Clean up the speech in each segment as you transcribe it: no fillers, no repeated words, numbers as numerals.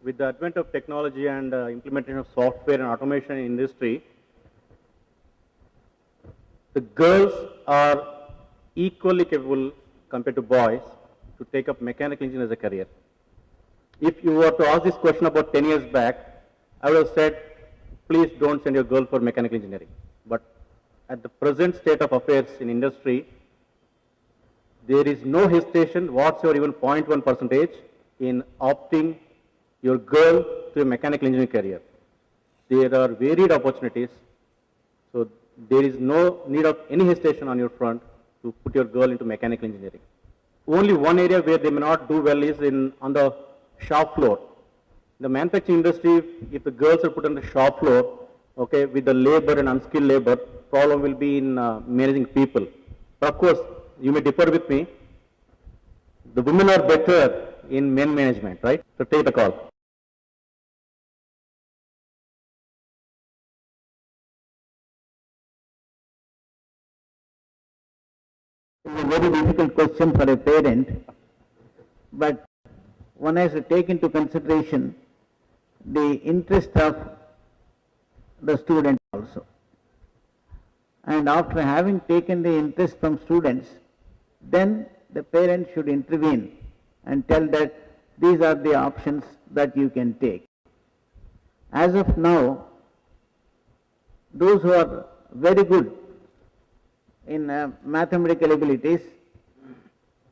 with the advent of technology and implementation of software and automation in industry, the girls are equally capable compared to boys to take up mechanical engineering as a career. If you were to ask this question about 10 years back, I would have said, please don't send your girl for mechanical engineering. But at the present state of affairs in industry, there is no hesitation whatsoever, even 0.1% in opting your girl to a mechanical engineering career. There are varied opportunities, so there is no need of any hesitation on your front to put your girl into mechanical engineering. Only one area where they may not do well is on the shop floor. The manufacturing industry, if the girls are put on the shop floor, okay, with the labor and unskilled labor, problem will be in managing people. But of course, you may differ with me. The women are better in men management, right? So take the call. It's a very difficult question for a parent, but one has to take into consideration the interest of the student also. And after having taken the interest from students, then the parent should intervene and tell that these are the options that you can take. As of now, those who are very good in mathematical abilities,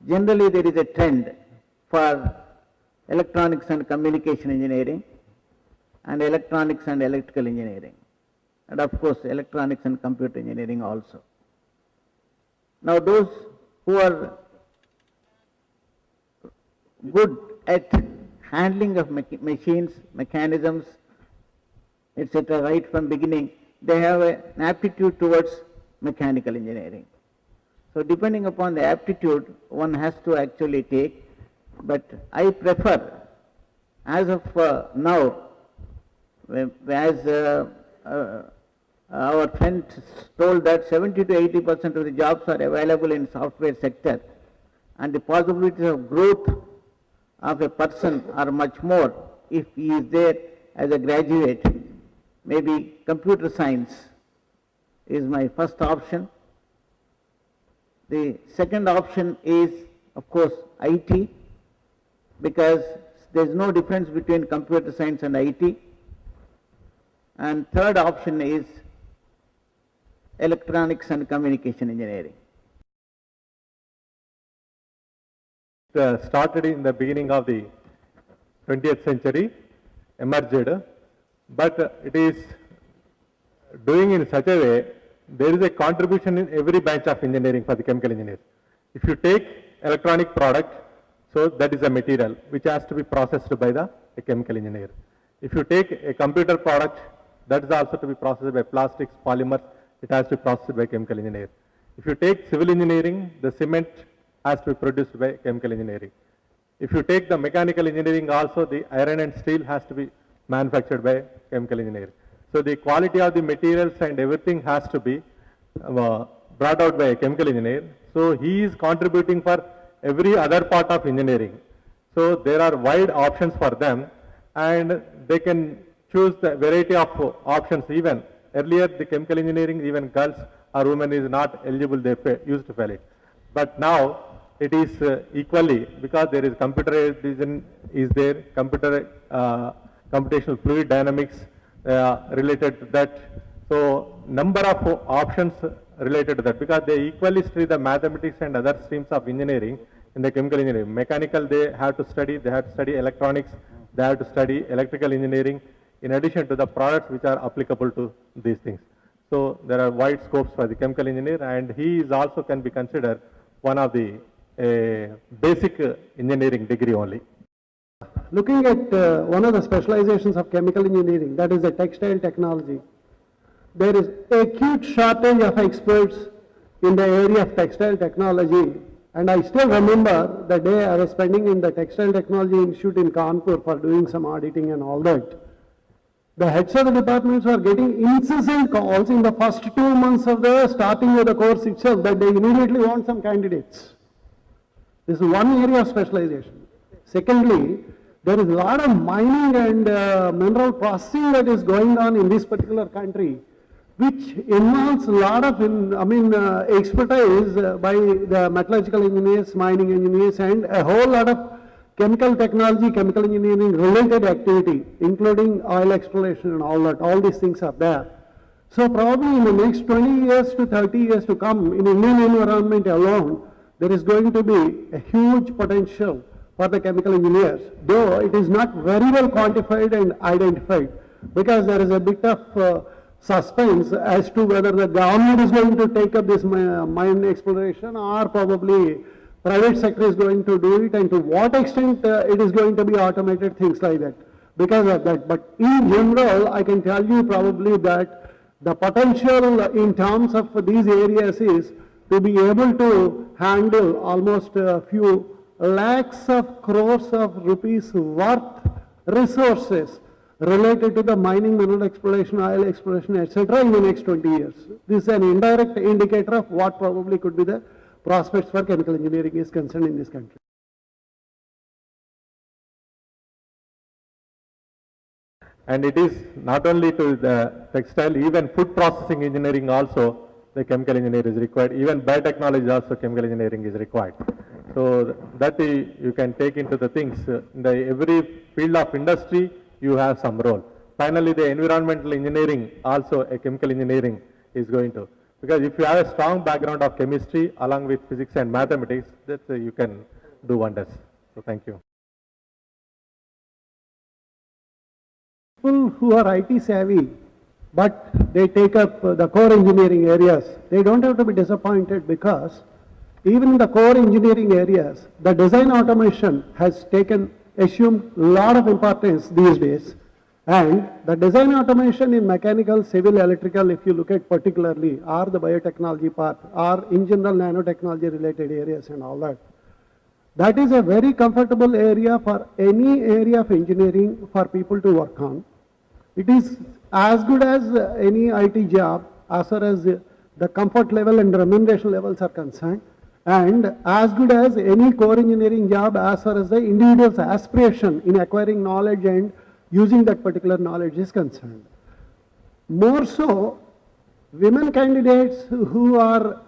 generally there is a trend for electronics and communication engineering and electronics and electrical engineering, and of course electronics and computer engineering also. Now those who are good at handling of machines, mechanisms, etc. right from beginning, they have an aptitude towards mechanical engineering. So depending upon the aptitude one has to actually take, but I prefer, as of now, as our friend told that 70 to 80% of the jobs are available in software sector, and the possibilities of growth of a person are much more if he is there as a graduate. Maybe computer science is my first option. The second option is, of course, IT, because there is no difference between computer science and IT. And third option is electronics and communication engineering. Started in the beginning of the 20th century, emerged, but it is doing in such a way, there is a contribution in every branch of engineering for the chemical engineers. If you take electronic product, so that is a material which has to be processed by the chemical engineer. If you take a computer product, that is also to be processed by plastics, polymers, it has to be processed by chemical engineer. If you take civil engineering, the cement has to be produced by chemical engineering. If you take the mechanical engineering also, the iron and steel has to be manufactured by chemical engineer. So the quality of the materials and everything has to be brought out by a chemical engineer. So he is contributing for every other part of engineering. So there are wide options for them, and they can choose the variety of options. Even earlier the chemical engineering, even girls or women is not eligible, they used to fail it. But now it is equally, because there is computer vision is there, computational fluid dynamics related to that. So number of options related to that, because they equally study the mathematics and other streams of engineering in the chemical engineering. Mechanical they have to study electronics, they have to study electrical engineering, in addition to the products which are applicable to these things. So there are wide scopes for the chemical engineer, and he is also can be considered one of the basic engineering degree only. Looking at one of the specializations of chemical engineering, that is the textile technology, there is a acute shortage of experts in the area of textile technology. And I still remember the day I was spending in the Textile Technology Institute in Kanpur for doing some auditing and all that. The heads of the departments were getting incessant calls in the first 2 months of the starting of the course itself that they immediately want some candidates. This is one area of specialization. Secondly, There is a lot of mining and mineral processing that is going on in this particular country, which involves a lot of, expertise by the metallurgical engineers, mining engineers, and a whole lot of chemical technology, chemical engineering related activity, including oil exploration and all that. All these things are there. So probably in the next 20 years to 30 years to come, in Indian environment alone, there is going to be a huge potential for the chemical engineers, though it is not very well quantified and identified, because there is a bit of suspense as to whether the government is going to take up this mine exploration or probably private sector is going to do it, and to what extent it is going to be automated, things like that, because of that. But in general, I can tell you probably that the potential in terms of these areas is to be able to handle almost a few lakhs of crores of rupees worth resources related to the mining, mineral exploration, oil exploration, etc. in the next 20 years. This is an indirect indicator of what probably could be the prospects for chemical engineering is concerned in this country. And it is not only to the textile, even food processing engineering also, the chemical engineer is required. Even biotechnology also chemical engineering is required. So that you can take into the things. In the every field of industry, you have some role. Finally, the environmental engineering, also a chemical engineering is going to. Because if you have a strong background of chemistry along with physics and mathematics, that you can do wonders. So thank you. People who are IT savvy, but they take up the core engineering areas, they don't have to be disappointed, because even in the core engineering areas, the design automation has assumed a lot of importance these days. And the design automation in mechanical, civil, electrical, if you look at particularly, or the biotechnology part, or in general nanotechnology related areas and all that, that is a very comfortable area for any area of engineering for people to work on. It is as good as any IT job as far as the comfort level and remuneration levels are concerned, and as good as any core engineering job as far as the individual's aspiration in acquiring knowledge and using that particular knowledge is concerned. More so, women candidates who are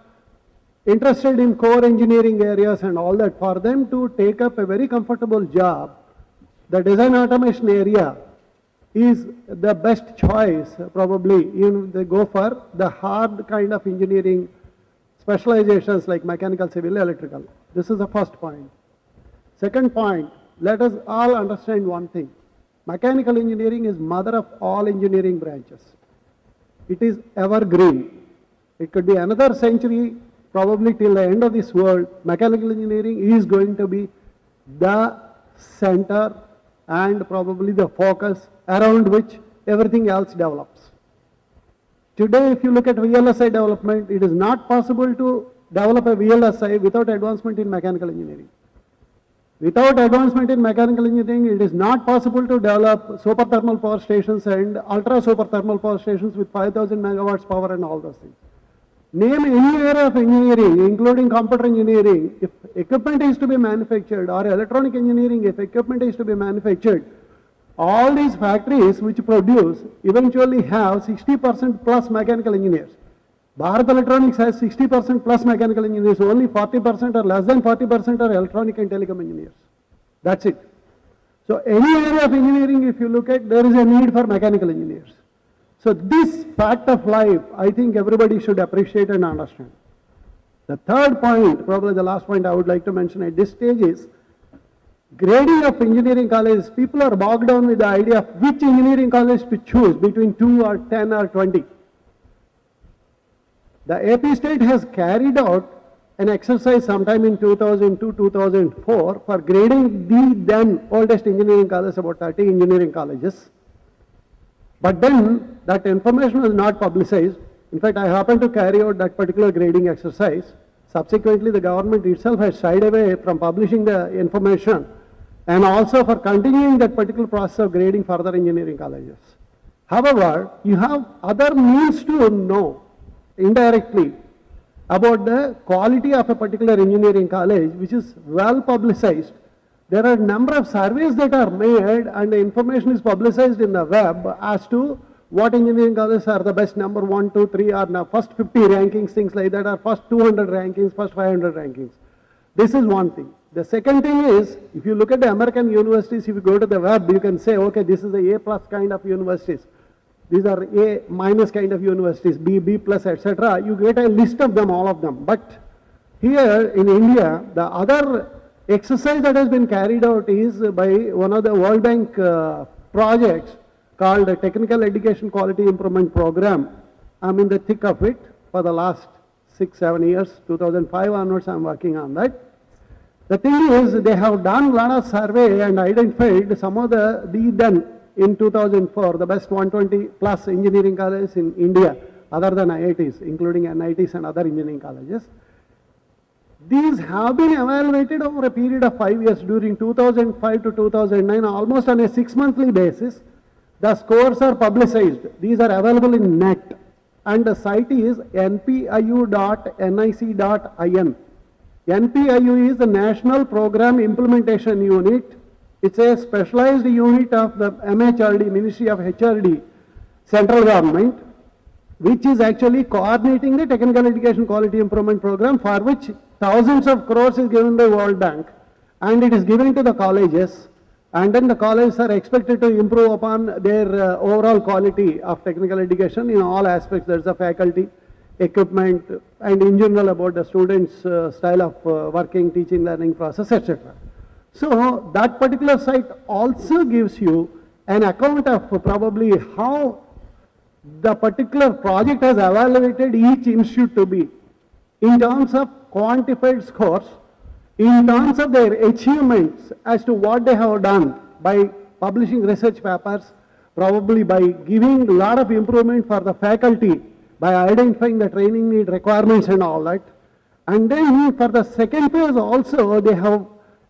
interested in core engineering areas and all that, for them to take up a very comfortable job, the design automation area is the best choice probably. Even they go for the hard kind of engineering specializations like mechanical, civil, electrical. This is the first point. Second point, let us all understand one thing. Mechanical engineering is mother of all engineering branches. It is evergreen. It could be another century, probably till the end of this world. Mechanical engineering is going to be the center and probably the focus around which everything else develops. Today, if you look at VLSI development, it is not possible to develop a VLSI without advancement in mechanical engineering. Without advancement in mechanical engineering, it is not possible to develop super thermal power stations and ultra super thermal power stations with 5,000 megawatts power and all those things. Name any area of engineering, including computer engineering, if equipment is to be manufactured, or electronic engineering, if equipment is to be manufactured, all these factories which produce eventually have 60% plus mechanical engineers. Bharat Electronics has 60% plus mechanical engineers, only 40% or less than 40% are electronic and telecom engineers. That's it. So any area of engineering, if you look at, there is a need for mechanical engineers. So this fact of life, I think everybody should appreciate and understand. The third point, probably the last point I would like to mention at this stage is, grading of engineering colleges. People are bogged down with the idea of which engineering college to choose between 2 or 10 or 20. The AP State has carried out an exercise sometime in 2002-2004 for grading the then oldest engineering colleges, about 30 engineering colleges. But then that information was not publicized. In fact, I happened to carry out that particular grading exercise. Subsequently, the government itself has shied away from publishing the information and also for continuing that particular process of grading further engineering colleges. However, you have other means to know indirectly about the quality of a particular engineering college, which is well publicized There are a number of surveys that are made and the information is publicized in the web as to what engineering colleges are the best number 1, 2, 3 or now first 50 rankings, things like that, or first 200 rankings, first 500 rankings. This is one thing. The second thing is, if you look at the American universities, if you go to the web, you can say, okay, this is the A plus kind of universities. These are A minus kind of universities, B, B plus, etc. You get a list of them, all of them. But here in India, the other exercise that has been carried out is by one of the World Bank projects called the Technical Education Quality Improvement Program. I'm in the thick of it for the last 6-7 years, 2005 onwards I'm working on that. The thing is, they have done a lot of survey and identified some of the done in 2004, the best 120 plus engineering colleges in India, other than IITs, including NITs and other engineering colleges. These have been evaluated over a period of 5 years during 2005 to 2009, almost on a 6-monthly basis. The scores are publicized. These are available in net. And the site is npiu.nic.in. NPIU is the National Program Implementation Unit. It's a specialized unit of the MHRD, Ministry of HRD, central government, which is actually coordinating the Technical Education Quality Improvement Program, for which thousands of crores is given by World Bank, and it is given to the colleges, and then the colleges are expected to improve upon their overall quality of technical education in all aspects. There is a faculty, equipment, and in general about the students' style of working, teaching, learning process, etc. So that particular site also gives you an account of probably how the particular project has evaluated each institute to be in terms of quantified scores, in terms of their achievements as to what they have done by publishing research papers, probably by giving a lot of improvement for the faculty, by identifying the training need requirements and all that. And then for the second phase also, they have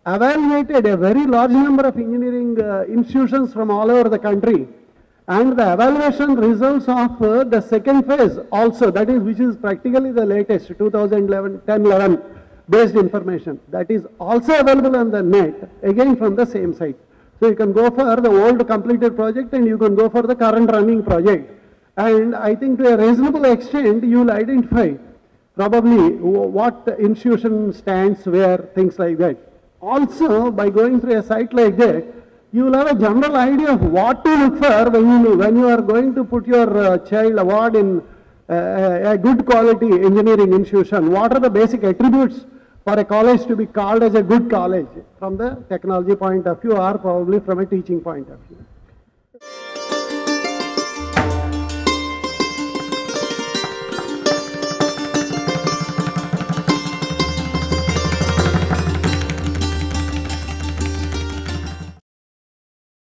evaluated a very large number of engineering institutions from all over the country. And the evaluation results of the second phase also, that is, which is practically the latest 2011, 10-11 based information, that is also available on the net, again from the same site. So you can go for the old completed project and you can go for the current running project. And I think to a reasonable extent, you will identify probably what the institution stands where, things like that. Also, by going through a site like that, you will have a general idea of what to look for when you are going to put your child award in a good quality engineering institution. What are the basic attributes for a college to be called as a good college from the technology point of view or probably from a teaching point of view?